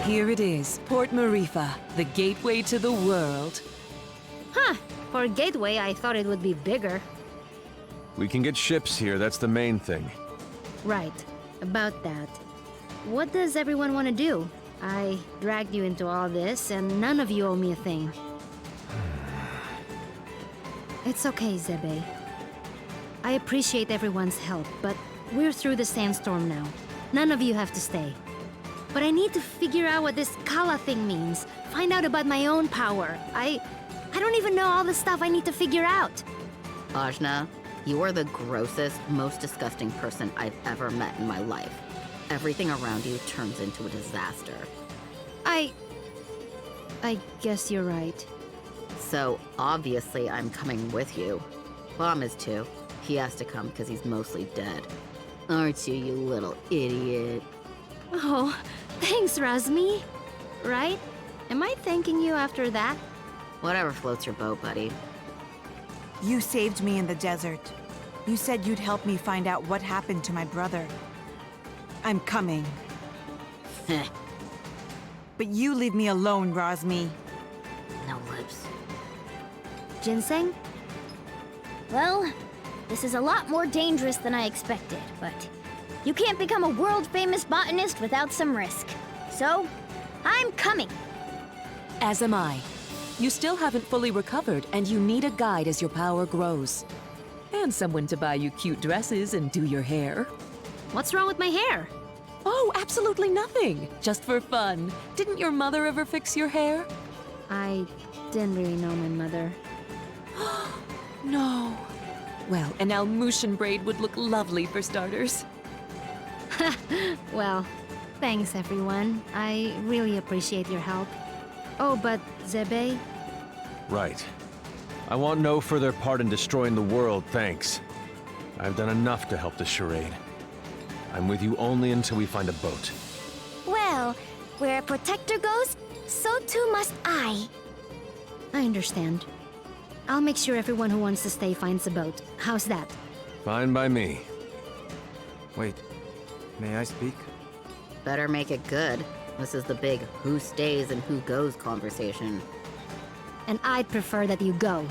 Here it is, Port Maerifa, the gateway to the world. Huh. For a gateway, I thought it would be bigger. We can get ships here, that's the main thing. Right. About that. What does everyone want to do? I dragged you into all this, and none of you owe me a thing. It's okay, Zebe. I appreciate everyone's help, but we're through the sandstorm now. None of you have to stay. But I need to figure out what this Kala thing means. Find out about my own power. I don't even know all the stuff I need to figure out. Ajna, you are the grossest, most disgusting person I've ever met in my life. Everything around you turns into a disaster. I guess you're right. So, obviously, I'm coming with you. Bom is too. He has to come because he's mostly dead. Aren't you, you little idiot? Oh, thanks, Razmi. Right? Am I thanking you after that? Whatever floats your boat, buddy. You saved me in the desert. You said you'd help me find out what happened to my brother. I'm coming. Heh. But you leave me alone, Razmi. No lips. Ginseng? Well, this is a lot more dangerous than I expected, but you can't become a world-famous botanist without some risk. So, I'm coming. As am I. You still haven't fully recovered, and you need a guide as your power grows. And someone to buy you cute dresses and do your hair. What's wrong with my hair? Oh, absolutely nothing. Just for fun. Didn't your mother ever fix your hair? I didn't really know my mother. No. Well, an Almushan braid would look lovely for starters. Well, thanks everyone. I really appreciate your help. Oh, but Zebe? Right. I want no further part in destroying the world, thanks. I've done enough to help the charade. I'm with you only until we find a boat. Well, where a protector goes, so too must I. I understand. I'll make sure everyone who wants to stay finds a boat. How's that? Fine by me. Wait, may I speak? Better make it good. This is the big who stays and who goes conversation. And I'd prefer that you go.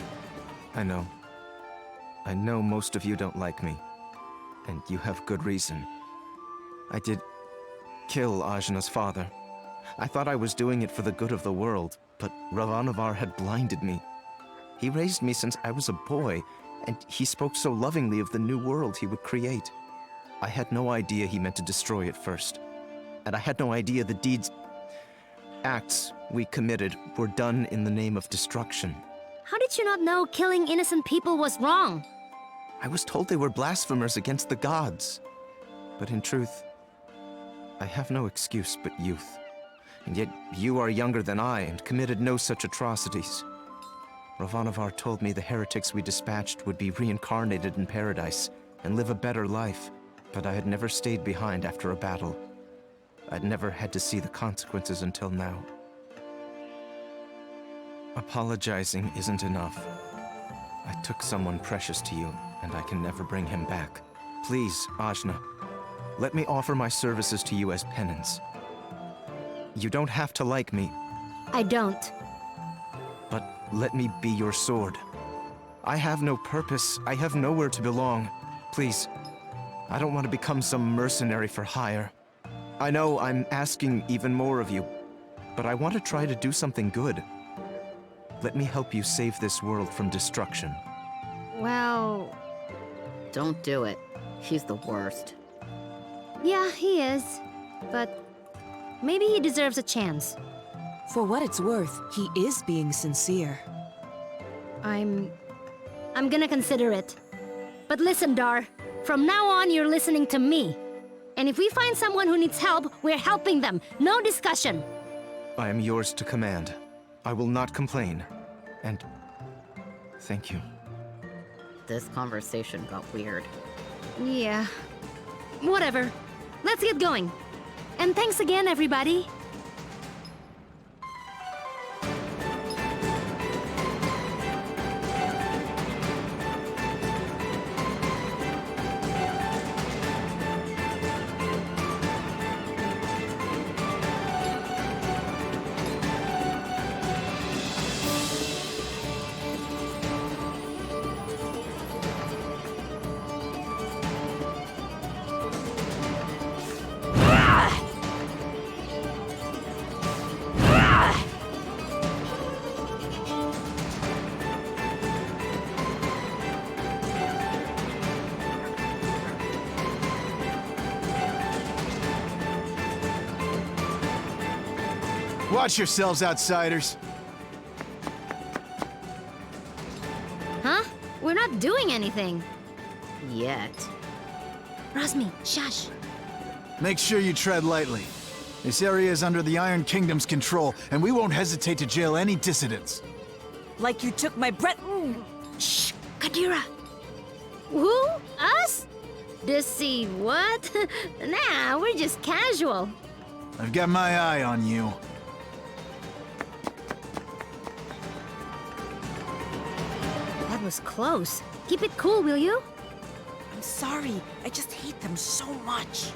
I know. I know most of you don't like me. And you have good reason. I did kill Ajna's father. I thought I was doing it for the good of the world, but Ravanavar had blinded me. He raised me since I was a boy, and he spoke so lovingly of the new world he would create. I had no idea he meant to destroy it first. And I had no idea the acts we committed were done in the name of destruction. How did you not know killing innocent people was wrong? I was told they were blasphemers against the gods. But in truth, I have no excuse but youth. And yet you are younger than I and committed no such atrocities. Ravanavar told me the heretics we dispatched would be reincarnated in paradise and live a better life, but I had never stayed behind after a battle. I'd never had to see the consequences until now. Apologizing isn't enough. I took someone precious to you, and I can never bring him back. Please, Ajna, let me offer my services to you as penance. You don't have to like me, I don't. but let me be your sword. I have no purpose. I have nowhere to belong. Please, I don't want to become some mercenary for hire. I know I'm asking even more of you, but I want to try to do something good. Let me help you save this world from destruction. Well, Don't do it. He's the worst. yeah, he is. But maybe he deserves a chance. For what it's worth, he is being sincere. I'm gonna consider it. But listen, Dar. From now on, you're listening to me. And if we find someone who needs help, we're helping them. No discussion. I am yours to command. I will not complain. And thank you. This conversation got weird. Yeah. Whatever. Let's get going. And thanks again, everybody. Watch yourselves, outsiders. Huh? We're not doing anything. Yet. Rosmi, shush. Make sure you tread lightly. This area is under the Iron Kingdom's control, and we won't hesitate to jail any dissidents. Like you took my breath. Shh, Kadira. Who? Us? Deceive what? Nah, we're just casual. I've got my eye on you. That was close. Keep it cool, will you? I'm sorry. I just hate them so much.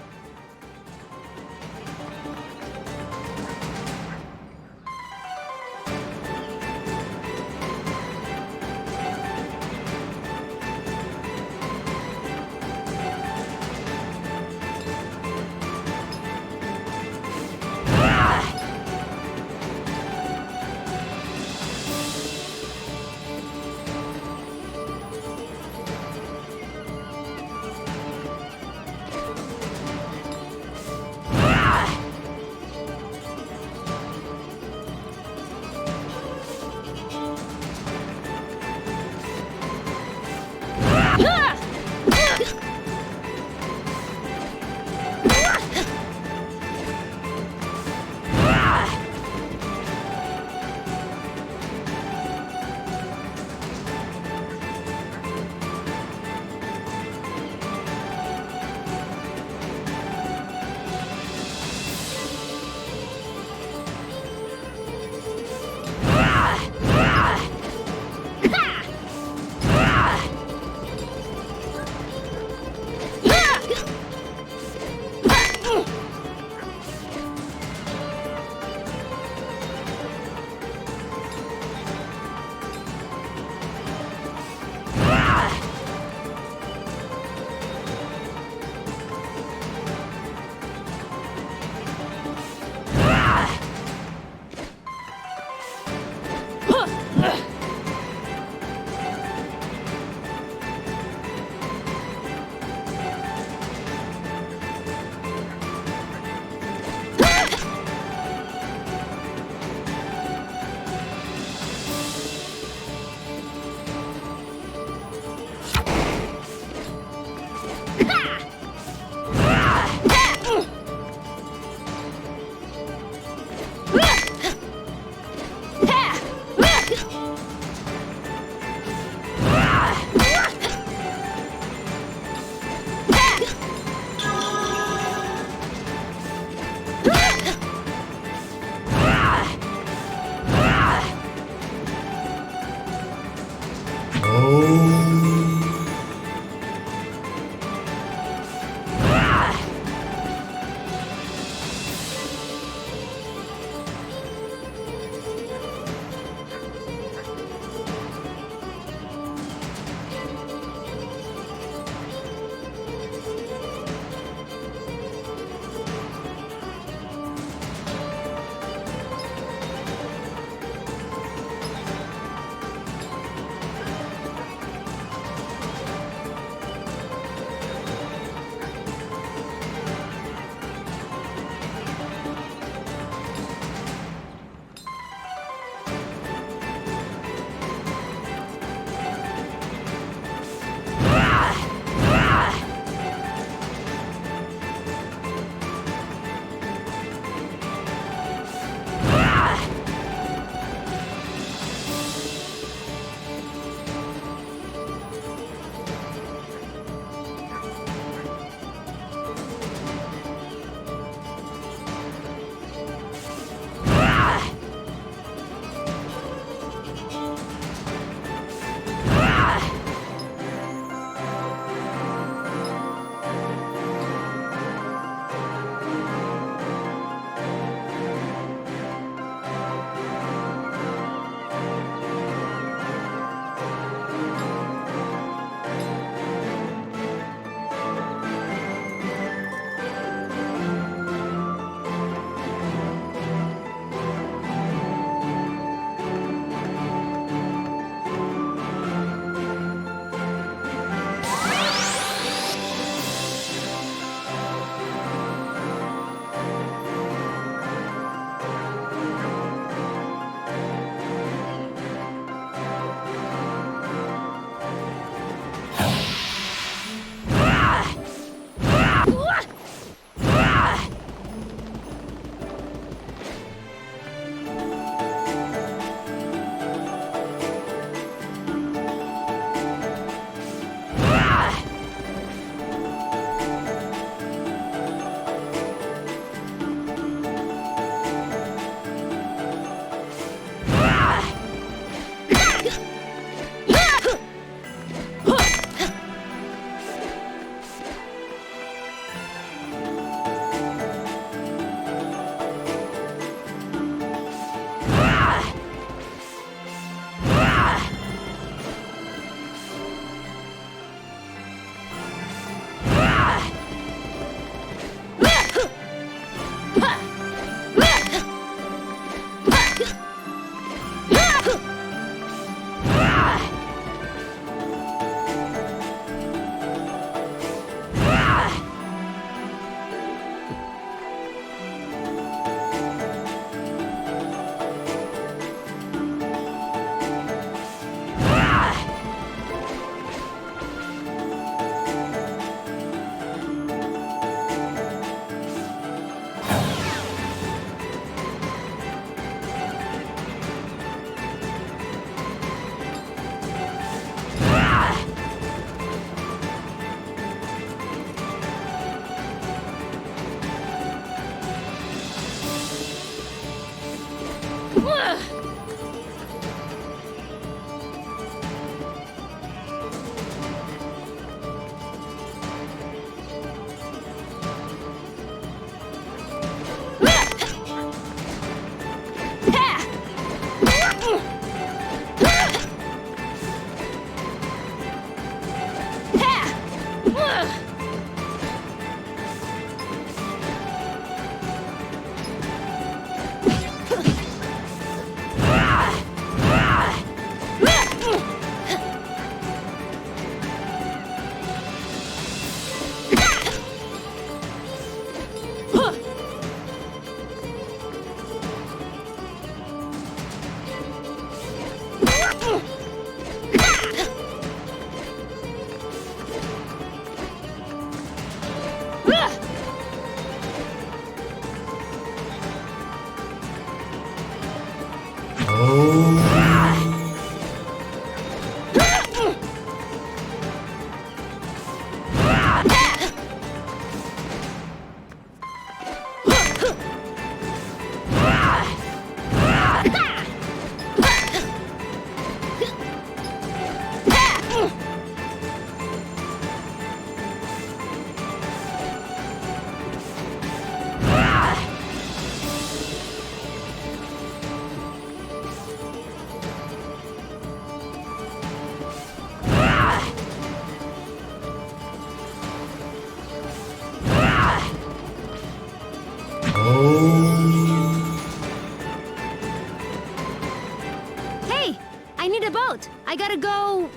Hey, I need a boat. I gotta go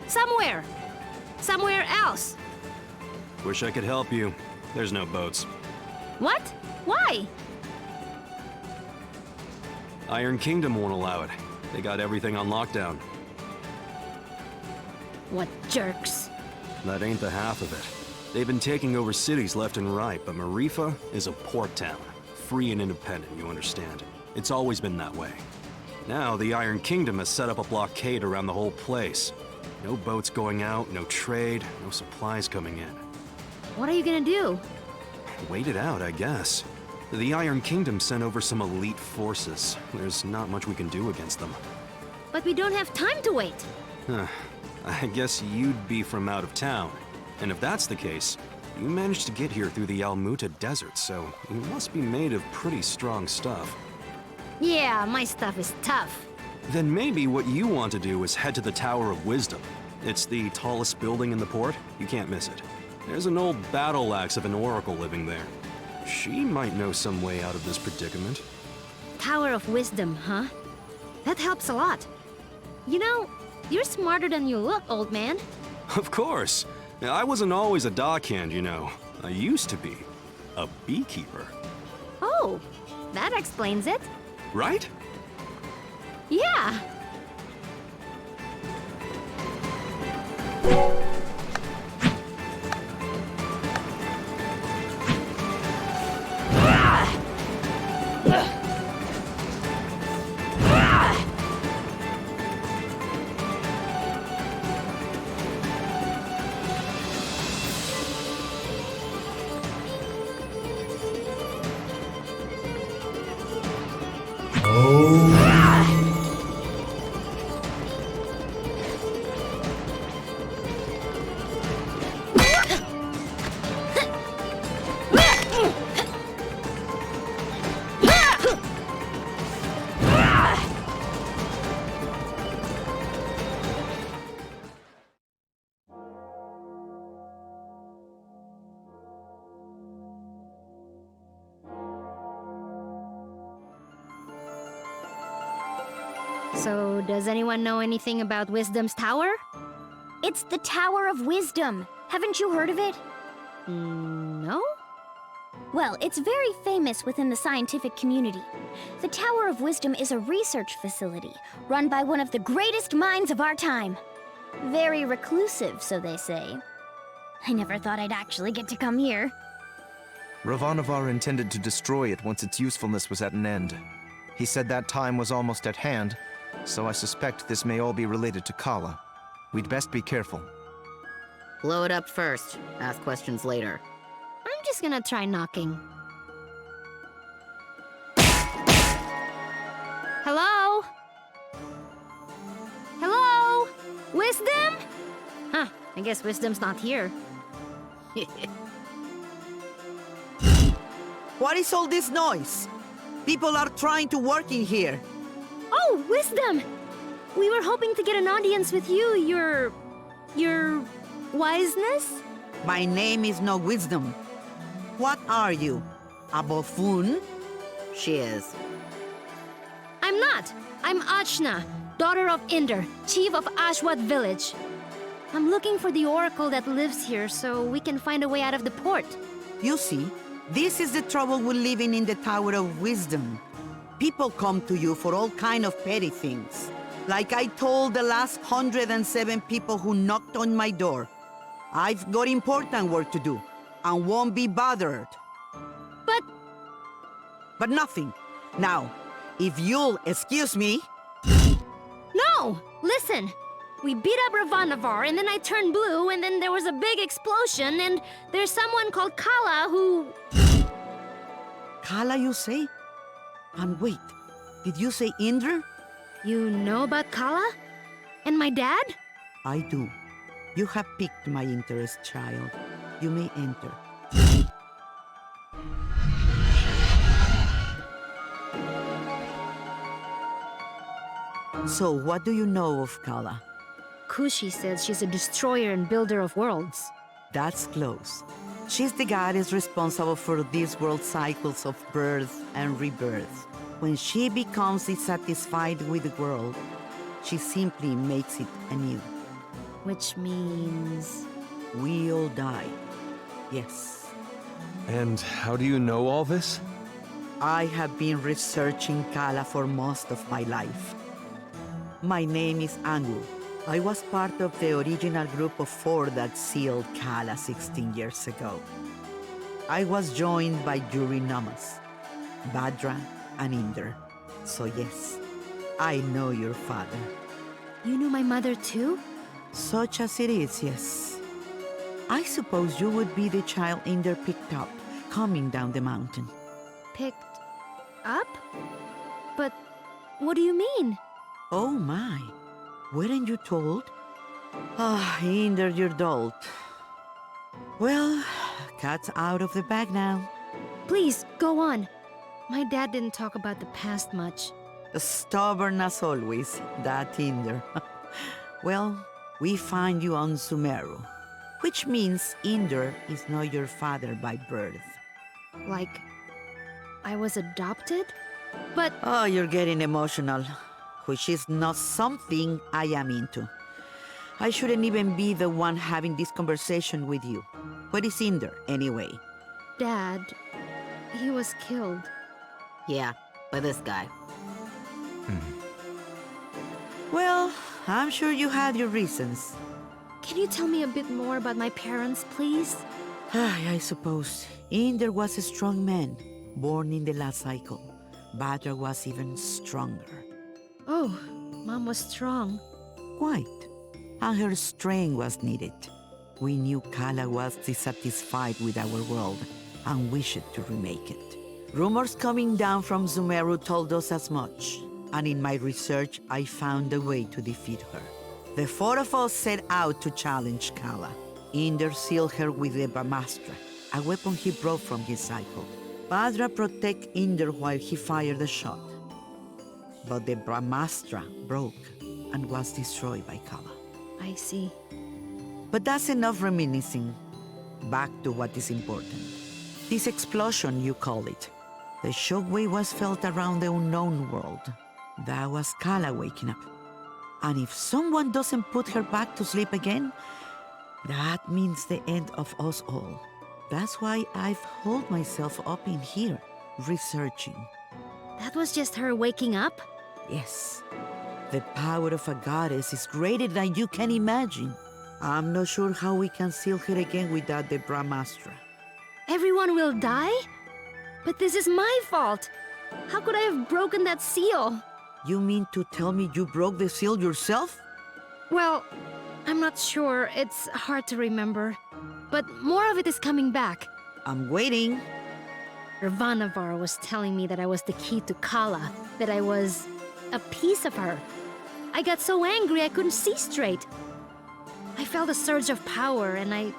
somewhere. Somewhere else. Wish I could help you. There's no boats. What? Why? Iron Kingdom won't allow it. They got everything on lockdown. What jerks. That ain't the half of it. They've been taking over cities left and right, but Maerifa is a port town. Free and independent, you understand. It's always been that way. Now, the Iron Kingdom has set up a blockade around the whole place. No boats going out, no trade, no supplies coming in. What are you gonna do? Wait it out, I guess. The Iron Kingdom sent over some elite forces. There's not much we can do against them. But we don't have time to wait. Huh. I guess you'd be from out of town. And if that's the case, you managed to get here through the Almuta Desert, so you must be made of pretty strong stuff. Yeah, my stuff is tough. Then maybe what you want to do is head to the Tower of Wisdom. It's the tallest building in the port. You can't miss it. There's an old battle axe of an oracle living there. She might know some way out of this predicament. Tower of Wisdom, huh? That helps a lot. You know, you're smarter than you look, old man. Of course. I wasn't always a dockhand, you know. I used to be a beekeeper. Oh, that explains it. Right? Yeah. So, does anyone know anything about Wisdom's Tower? It's the Tower of Wisdom. Haven't you heard of it? No? Well, it's very famous within the scientific community. The Tower of Wisdom is a research facility run by one of the greatest minds of our time. Very reclusive, so they say. I never thought I'd actually get to come here. Ravanavar intended to destroy it once its usefulness was at an end. He said that time was almost at hand, so I suspect this may all be related to Kala. We'd best be careful. Blow it up first. Ask questions later. I'm just gonna try knocking. I guess Wisdom's not here. What is all this noise? People are trying to work in here. Oh, Wisdom! We were hoping to get an audience with you, your wiseness? My name is no Wisdom. What are you? A buffoon? She is. I'm not. I'm Achna, daughter of Inder, chief of Ashwat village. I'm looking for the oracle that lives here so we can find a way out of the port. You see, this is the trouble with living in the Tower of Wisdom. People come to you for all kind of petty things. Like I told the last 107 people who knocked on my door. I've got important work to do, and won't be bothered. But nothing. Now, if you'll excuse me... No! Listen! We beat up Ravanavar, and then I turned blue, and then there was a big explosion, and there's someone called Kala who... Kala, you say? And wait, did you say Indra? You know about Kala? And my dad? I do. You have piqued my interest, child. You may enter. So, what do you know of Kala? Kushi says she's a destroyer and builder of worlds. That's close. She's the goddess responsible for these world cycles of birth and rebirth. When she becomes dissatisfied with the world, she simply makes it anew. Which means... We all die. Yes. And how do you know all this? I have been researching Kala for most of my life. My name is Angu. I was part of the original group of 4 that sealed Kala 16 years ago. I was joined by Yuri Namas, Badra, and Inder. So yes, I know your father. You knew my mother too? Such as it is, yes. I suppose you would be the child Inder picked up, coming down the mountain. Picked up? But what do you mean? Oh my, weren't you told? Ah, Inder, your dolt. Well, cat's out of the bag now. Please, go on. My dad didn't talk about the past much. Stubborn as always, that Inder. Well, we find you on Sumeru, which means Inder is not your father by birth. Like, I was adopted? But... Oh, you're getting emotional, which is not something I am into. I shouldn't even be the one having this conversation with you. Where is Inder, anyway? Dad, he was killed. Yeah, by this guy. Well, I'm sure you had your reasons. Can you tell me a bit more about my parents, please? I suppose. Inder was a strong man, born in the last cycle. Badra was even stronger. Oh, Mom was strong. Quite. And her strength was needed. We knew Kala was dissatisfied with our world and wished to remake it. Rumors coming down from Sumeru told us as much, and in my research I found a way to defeat her. The 4 of us set out to challenge Kala. Inder sealed her with the Brahmastra, a weapon he brought from his cycle. Badra protected Inder while he fired the shot. But the Brahmastra broke and was destroyed by Kala. I see. But that's enough reminiscing. Back to what is important. This explosion, you call it. The shockwave was felt around the unknown world. That was Kala waking up. And if someone doesn't put her back to sleep again, that means the end of us all. That's why I've holed myself up in here, researching. That was just her waking up? Yes. The power of a goddess is greater than you can imagine. I'm not sure how we can seal her again without the Brahmastra. Everyone will die? But this is my fault. How could I have broken that seal? You mean to tell me you broke the seal yourself? Well, I'm not sure. It's hard to remember. But more of it is coming back. I'm waiting. Ravanavar was telling me that I was the key to Kala, that I was a piece of her. I got so angry I couldn't see straight. I felt a surge of power, and I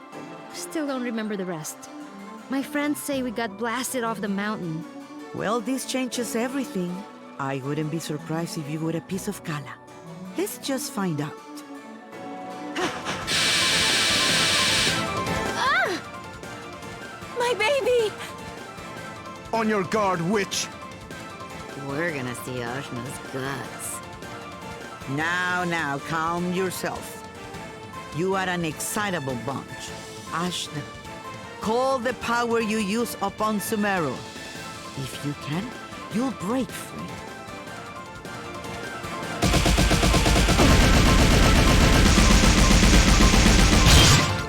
still don't remember the rest. My friends say we got blasted off the mountain. Well, this changes everything. I wouldn't be surprised if you were a piece of Kala. Let's just find out. My baby! On your guard, witch! We're gonna see Ajna's guts. Now, calm yourself. You are an excitable bunch. Ashna, call the power you use upon Sumeru. If you can, you'll break free.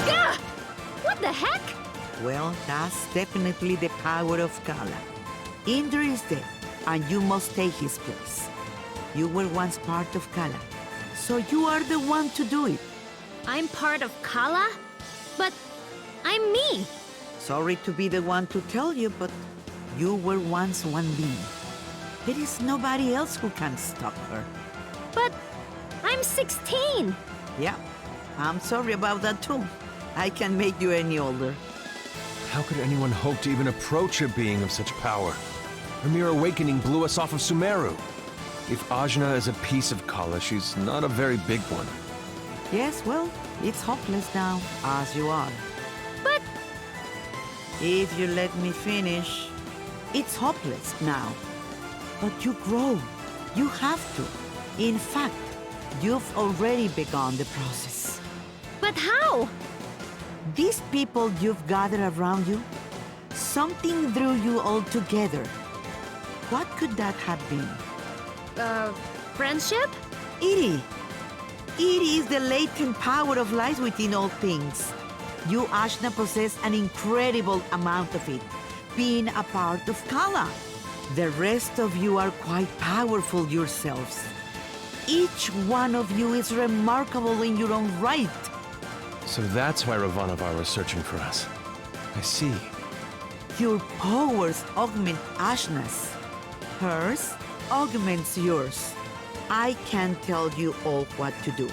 Gah! What the heck? Well, that's definitely the power of Kala. Indra is dead, and you must take his place. You were once part of Kala, so you are the one to do it. I'm part of Kala? But I'm me. Sorry to be the one to tell you, but you were once one being. There is nobody else who can stop her. But I'm 16. Yeah, I'm sorry about that too. I can't make you any older. How could anyone hope to even approach a being of such power? Her mere awakening blew us off of Sumeru. If Ajna is a piece of Kala, she's not a very big one. Yes, well, it's hopeless now, as you are. But If you let me finish, it's hopeless now. But you grow. You have to. In fact, you've already begun the process. how? These people you've gathered around you, something drew you all together. What could that have been? Friendship? Iri. Iri is the latent power of life within all things. You, Ashna, possess an incredible amount of it, being a part of Kala. The rest of you are quite powerful yourselves. Each one of you is remarkable in your own right. So that's why Ravanavar was searching for us. I see. Your powers augment Ashna's. Hers augments yours. I can't tell you all what to do.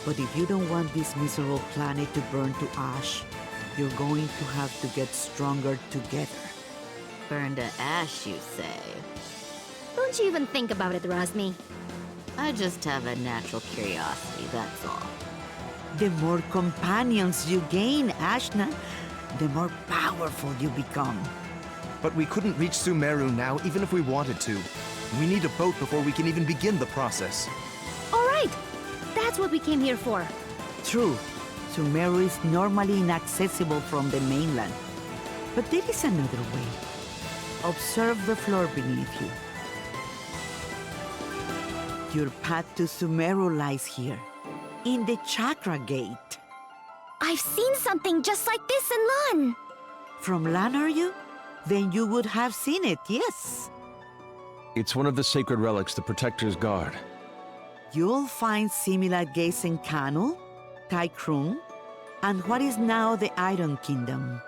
But if you don't want this miserable planet to burn to ash, you're going to have to get stronger together. Burn to ash, you say? Don't you even think about it, Razmi. I just have a natural curiosity, that's all. The more companions you gain, Ashna, the more powerful you become. But we couldn't reach Sumeru now, even if we wanted to. We need a boat before we can even begin the process. All right. That's what we came here for. True, Sumeru is normally inaccessible from the mainland. But there is another way. Observe the floor beneath you. Your path to Sumeru lies here, in the Chakra Gate. I've seen something just like this in Lan. From Lan, are you? Then you would have seen it, yes. It's one of the sacred relics the Protectors guard. You'll find similar gates in Kanu, Taikrung, and what is now the Iron Kingdom.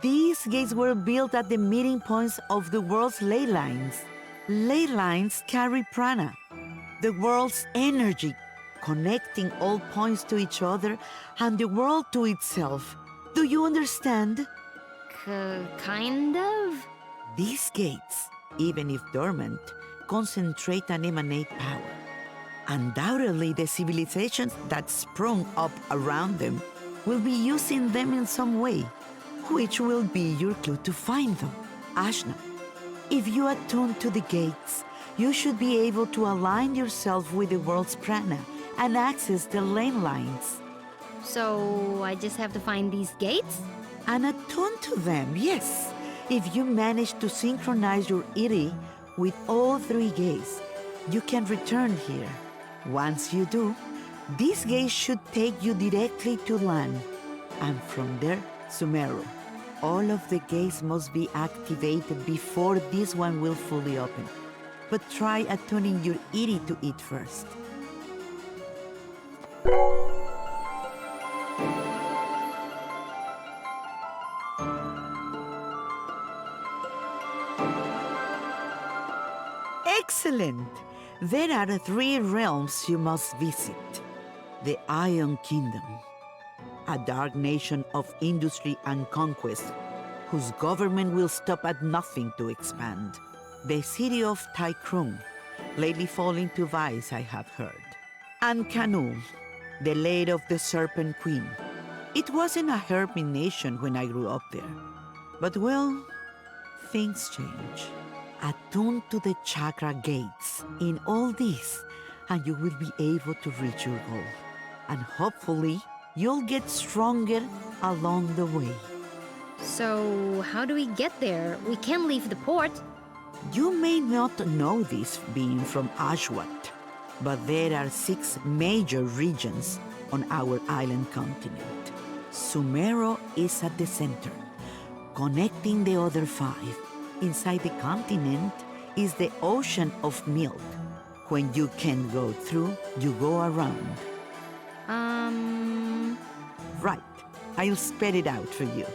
These gates were built at the meeting points of the world's ley lines. Ley lines carry prana, the world's energy, connecting all points to each other and the world to itself. Do you understand? Kind of? These gates, even if dormant, concentrate and emanate power. Undoubtedly, the civilizations that sprung up around them will be using them in some way, which will be your clue to find them. Ashna, if you attune to the gates, you should be able to align yourself with the world's prana and access the lane lines. So I just have to find these gates? And attune to them, yes. If you manage to synchronize your Iri with all three gates, you can return here. Once you do, these gates should take you directly to Lan, and from there, Sumeru. All of the gates must be activated before this one will fully open. But try attuning your Iri to it first. Excellent! There are three realms you must visit. The Iron Kingdom, a dark nation of industry and conquest, whose government will stop at nothing to expand. The city of Tykrung, lately falling to vice, I have heard. And Canul, the lady of the Serpent Queen. It wasn't a hermit nation when I grew up there. But well, things change. Attuned to the chakra gates in all this, and you will be able to reach your goal. And hopefully, you'll get stronger along the way. So, how do we get there? We can't leave the port. You may not know this being from Ashwat, but there are 6 major regions on our island continent. Sumero is at the center, connecting the other 5. Inside the continent is the ocean of milk. When you can't go through, you go around. Right. I'll spell it out for you.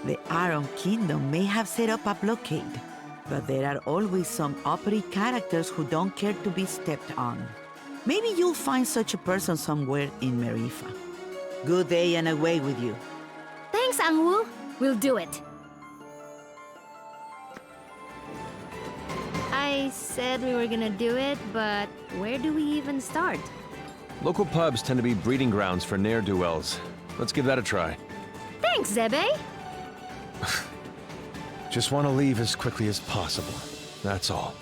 The Iron Kingdom may have set up a blockade, but there are always some uppity characters who don't care to be stepped on. Maybe you'll find such a person somewhere in Maerifa. Good day and away with you. Thanks, Angwu. We'll do it. I said we were gonna do it, but where do we even start? Local pubs tend to be breeding grounds for ne'er-do-wells. Let's give that a try. Thanks, Zebe. Just want to leave as quickly as possible. That's all.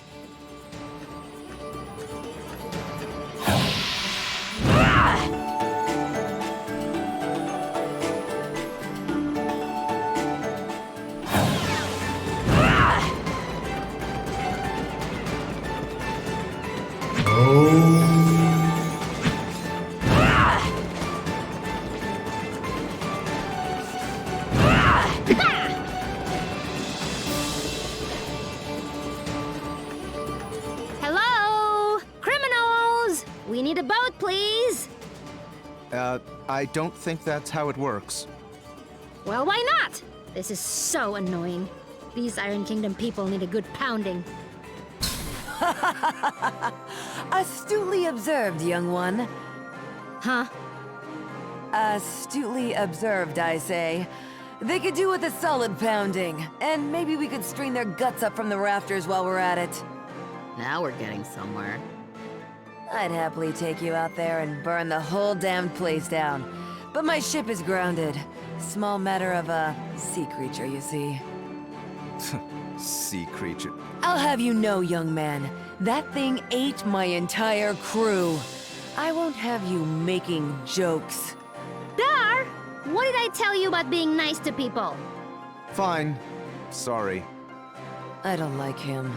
Hello? Criminals! We need a boat, please! I don't think that's how it works. Well, why not? This is so annoying. These Iron Kingdom people need a good pounding. Astutely observed, young one. Huh? Astutely observed, I say. They could do with a solid pounding, and maybe we could string their guts up from the rafters while we're at it. Now we're getting somewhere. I'd happily take you out there and burn the whole damned place down. But my ship is grounded. Small matter of a sea creature, you see. Sea creature. I'll have you know, young man, that thing ate my entire crew. I won't have you making jokes. Dar! What did I tell you about being nice to people? Fine. Sorry. I don't like him.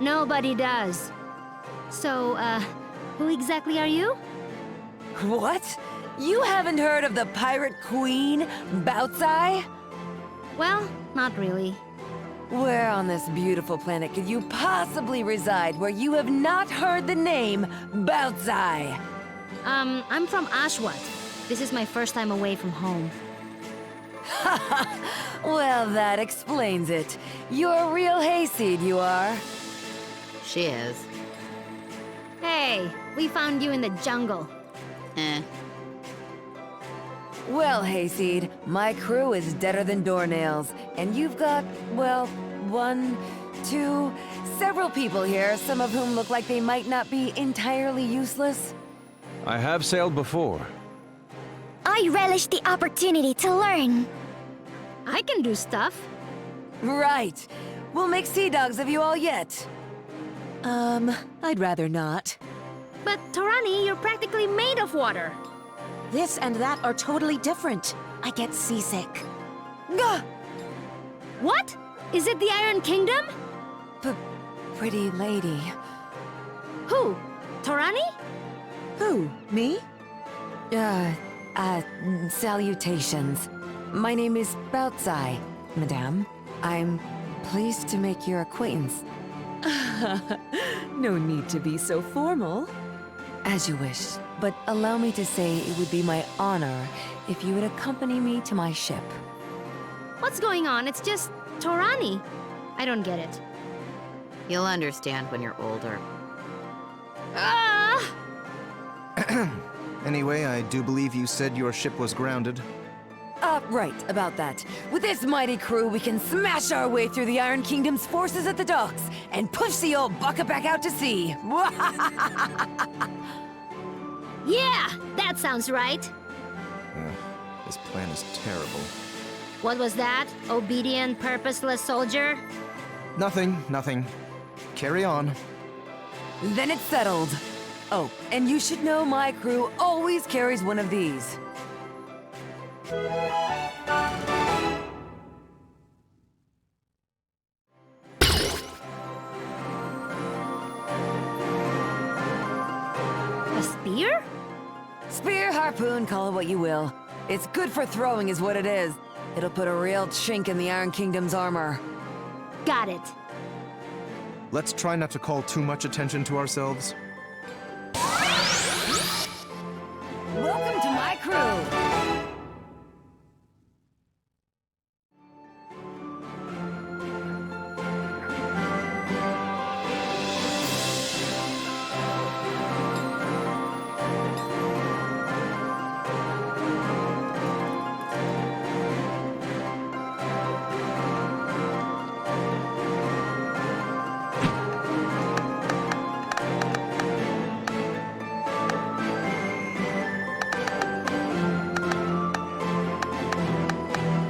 Nobody does. So, who exactly are you? What? You haven't heard of the pirate queen, Bautzai? Well, not really. Where on this beautiful planet could you possibly reside where you have not heard the name Bautzai? I'm from Ashwat. This is my first time away from home. Well, that explains it. You're a real hayseed, you are. She is. Hey, we found you in the jungle. Eh. Well, hayseed, my crew is deader than doornails, and you've got, well, 1, 2, several people here, some of whom look like they might not be entirely useless. I have sailed before. I relish the opportunity to learn. I can do stuff. Right. We'll make sea dogs of you all yet. I'd rather not. But, Torani, you're practically made of water. This and that are totally different. I get seasick. Gah! What? Is it the Iron Kingdom? Pretty lady. Who? Torani? Who? Me? Salutations. My name is Bautzai, madame. I'm pleased to make your acquaintance. No need to be so formal. As you wish, but allow me to say it would be my honor if you would accompany me to my ship. What's going on? It's just Torani. I don't get it. You'll understand when you're older. Ah! Anyway, I do believe you said your ship was grounded. Right, about that. With this mighty crew, we can smash our way through the Iron Kingdom's forces at the docks and push the old bucket back out to sea. Yeah, that sounds right. This plan is terrible. What was that? Obedient, purposeless soldier? Nothing. Carry on. Then it's settled. Oh, and you should know my crew always carries one of these. A spear? Spear, harpoon, call it what you will. It's good for throwing is what it is. It'll put a real chink in the Iron Kingdom's armor. Got it. Let's try not to call too much attention to ourselves. Welcome to my crew!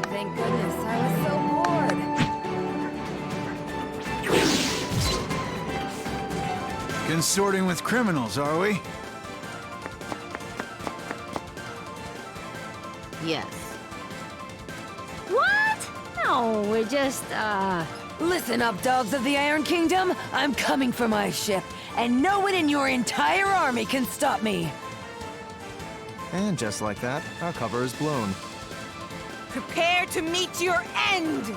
Thank goodness, I was so bored. Consorting with criminals, are we? Yes. What? No, we're just, Listen up, dogs of the Iron Kingdom. I'm coming for my ship, and no one in your entire army can stop me. And just like that, our cover is blown. Prepare to meet your end!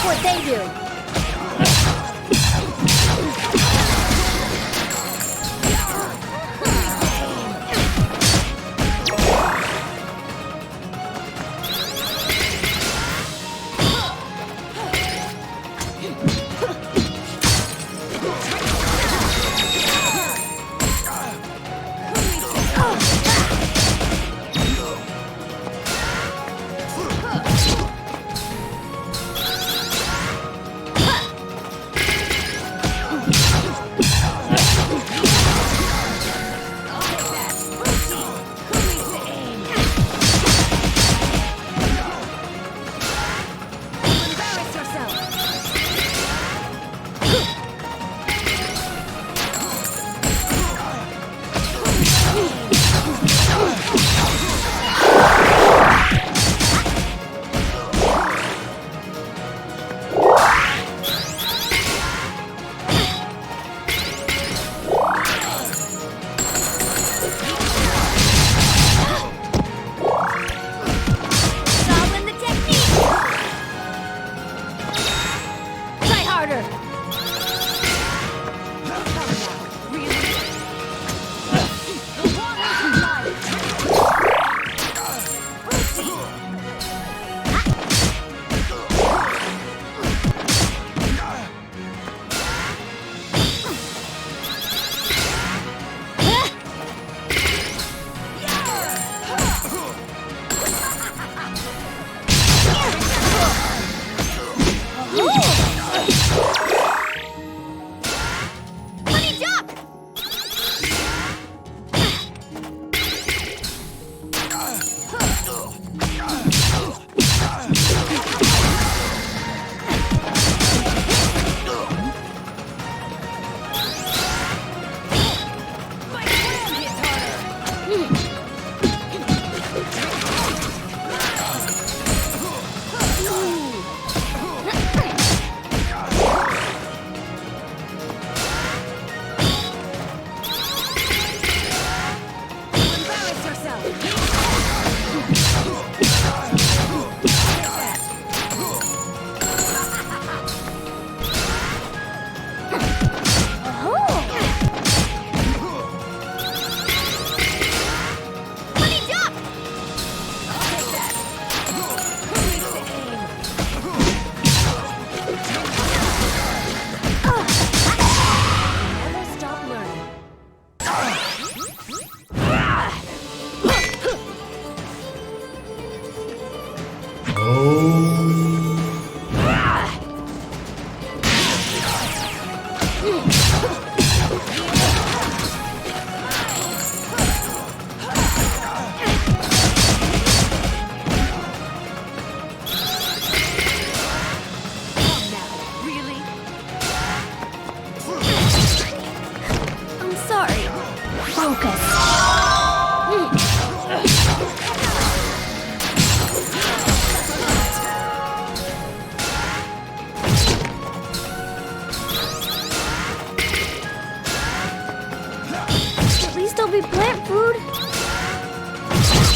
before they do.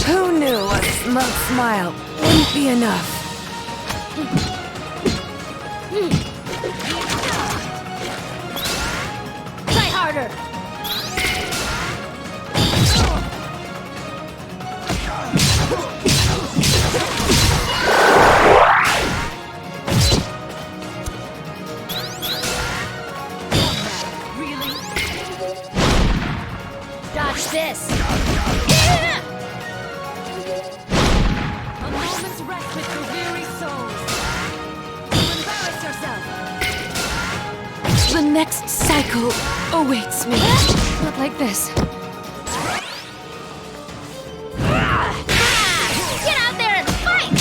Who knew a smug smile wouldn't be enough? Try harder! Really? Dodge this! A moment's respite for weary souls. Embarrass yourself. The next cycle awaits me. Not like this. Get out there and fight!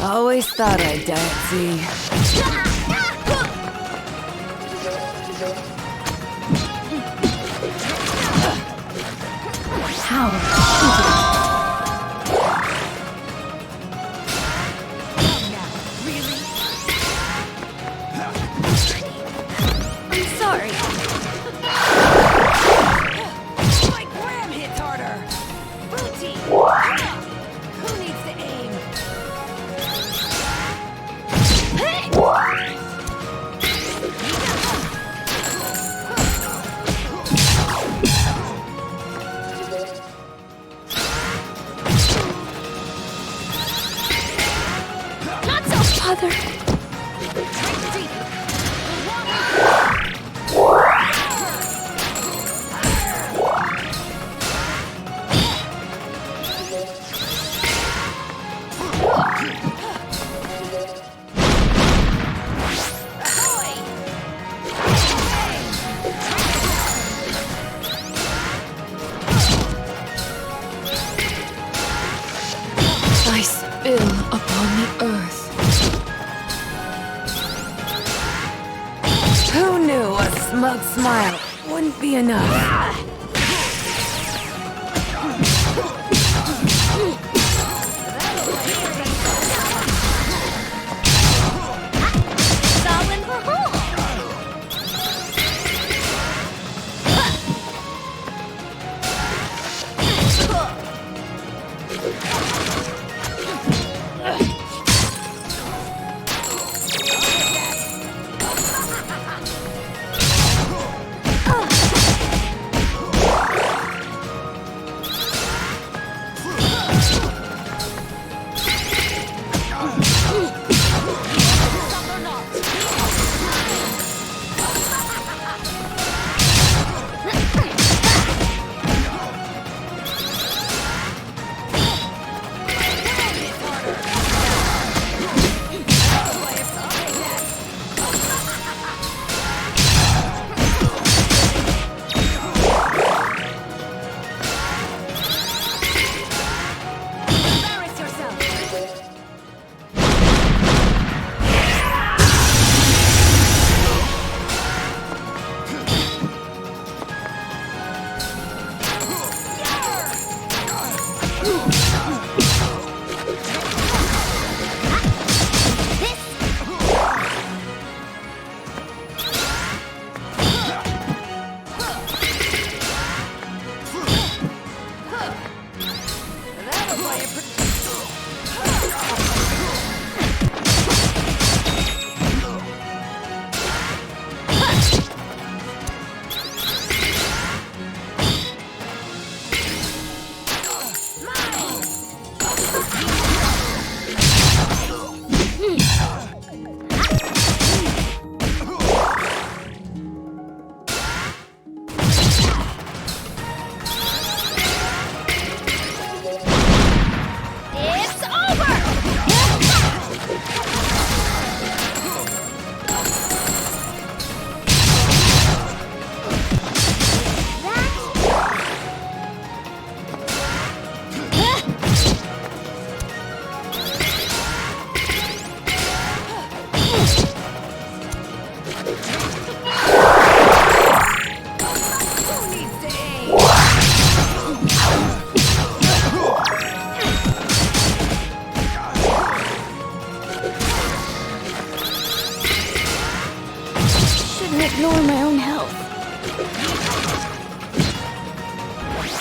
Always thought I'd die at sea. I'm sorry. My gram hits harder. Booty. Who needs to aim? Not so, Father. I spill upon the earth. Who knew a smug smile wouldn't be enough? Goblin for whom?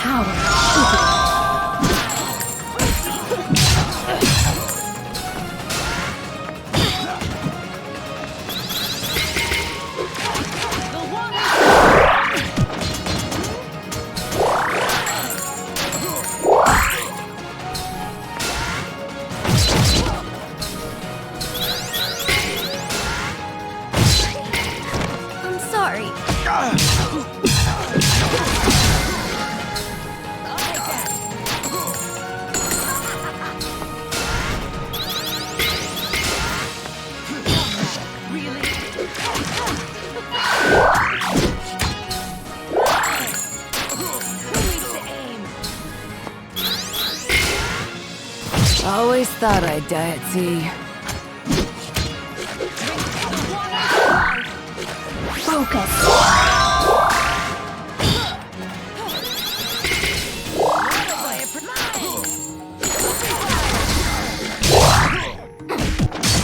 power. I'm sorry. Always thought I'd die at sea. Focus.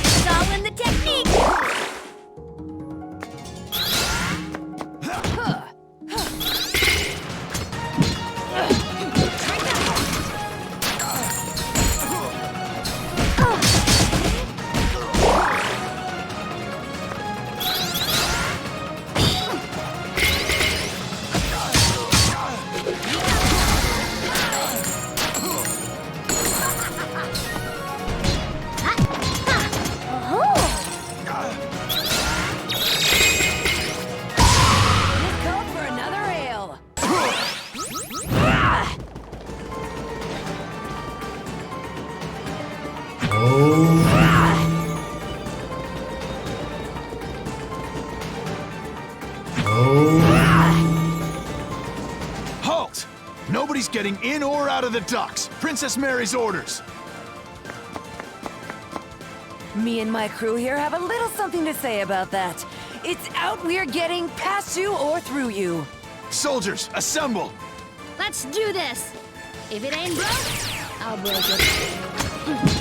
It's all in the technique. Called for another ale. Halt! Nobody's getting in or out of the docks. Princess Mary's orders. Me and my crew here have a little something to say about that. It's out we're getting past you or through you. Soldiers, assemble! Let's do this! If it ain't broke, I'll break it.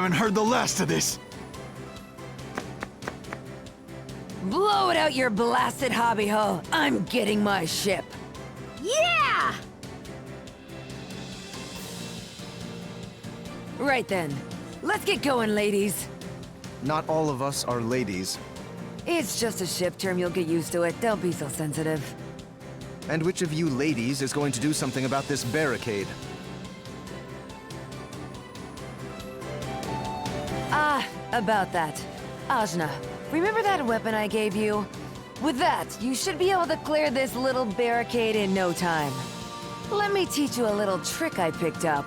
haven't heard the last of this. Blow it out your blasted hobby ho. I'm getting my ship. Yeah! Right then. Let's get going, ladies. Not all of us are ladies. It's just a ship term, you'll get used to it. Don't be so sensitive. And which of you ladies is going to do something about this barricade? Ah, about that. Ajna, remember that weapon I gave you? With that, you should be able to clear this little barricade in no time. Let me teach you a little trick I picked up.